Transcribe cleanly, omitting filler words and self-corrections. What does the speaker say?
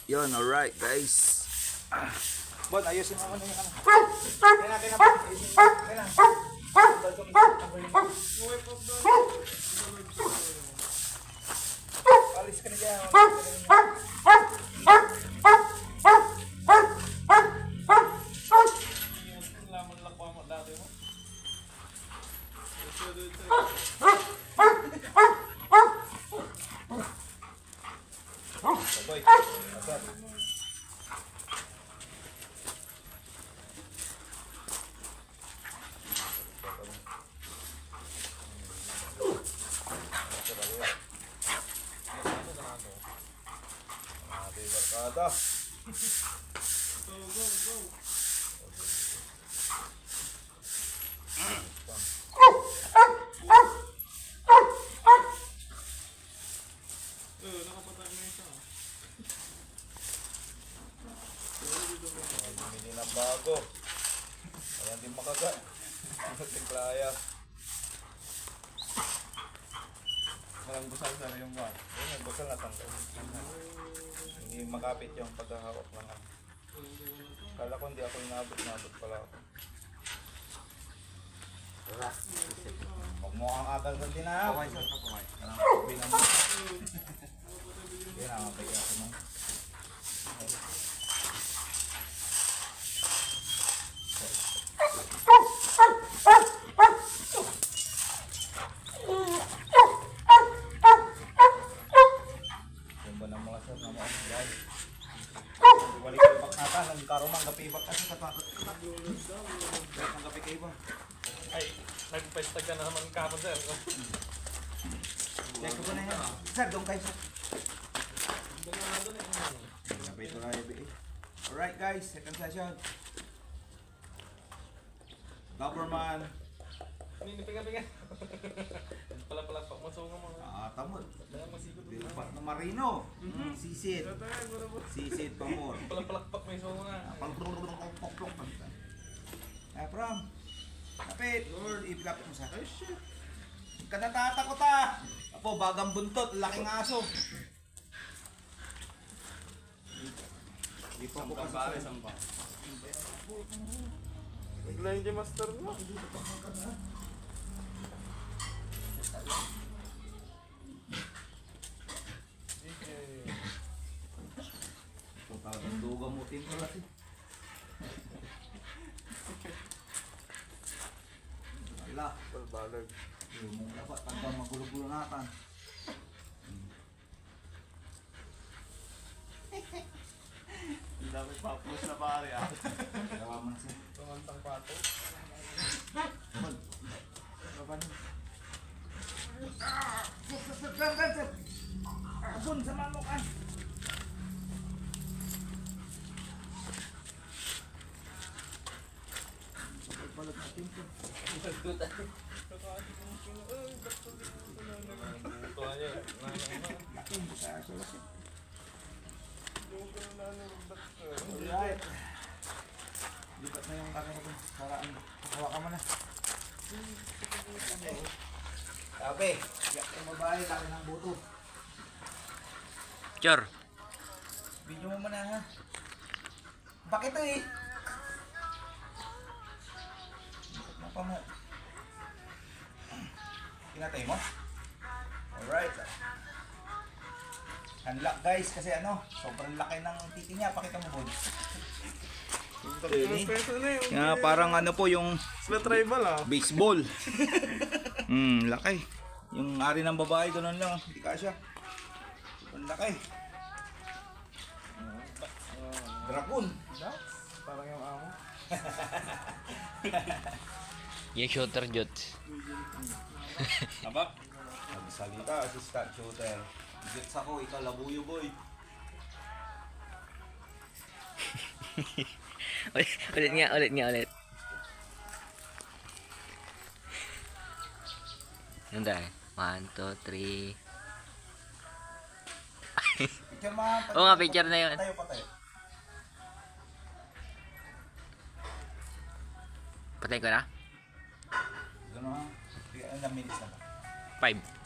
Yun, alright guys. Bon, ayusin mo muna yung ano. Kaya na. Alis ka na dyan. Boy, barkada. Bumili ng bago. Kaya hindi makagat. Timplaya. Walang busal sa yung mga. Yung busal na tanggal. Hindi makapit yung paghahawak ng ano. Kala ko hindi ako inabot pala ako. Huwag mo kang agal sa tinahap. Walang sabi naman. Hindi na, mabigyan ako ng... Yung ba ng mga sir na mga guys. Balik kayo bak natin, ang karumang gapibak kasi katakot. Balik ng gapi kayo ba? Ay, nagpesta ka na naman kapon, sir. Check ko ba na yan? Sir, doon kayo sir. Gapi ito na yung alright guys, second session. Doberman. Hindi, pinga-pinga. Pala-palakpak mo sa mga. Tamod. Kaya masigod. Dilpat na marino. Sisid. Sisid pamor. Pala-palakpak mo sa mga. Prom. Kapit. Lord, ipilapit mo sa akin. Ay, shit. Ka natatakot ah. Apo, bagang buntot. Laking aso. Di pa ko kasi. Bigla yung master mo. Duga mo tin ko kasi. Wala. Balbalag. Yung dapat tanda magulo-gulo natin. Ang dami papos na pare ah. Gawa mo na siya. Tumantang pato. Bol. Baba niyo. Abun sa manok ah. Balik natin ito. Laki mo sa aso kasi. Alright. Lipat na yung kakay natin. Paraan. Hawakan mo na. Sabi, yak yung babae, laki ng buto. Char. Video mo muna ha. Bakit ito eh? Bakit mo pa mo? Pinatay mo? Alright. Unlock guys kasi ano, sobrang laki ng titi niya. Pakita mo, Bod. Nga parang ano po yung Sila tribal ah. baseball. Laki. Yung ari ng babae ganoon lang, hindi kasya. Sobrang laki. Dragon. Parang yung amo. Yung shooter jut. Abak. Nagsalita, assistant shooter. Gets ako, ikaw labuyo boy. ulit. Yan dahil. 1, 2, 3. Picture mo. Oo nga, picture na yun. Patayo, patayo. Patay ko na? Gano'n ha? Ilang minutes na ba? 5.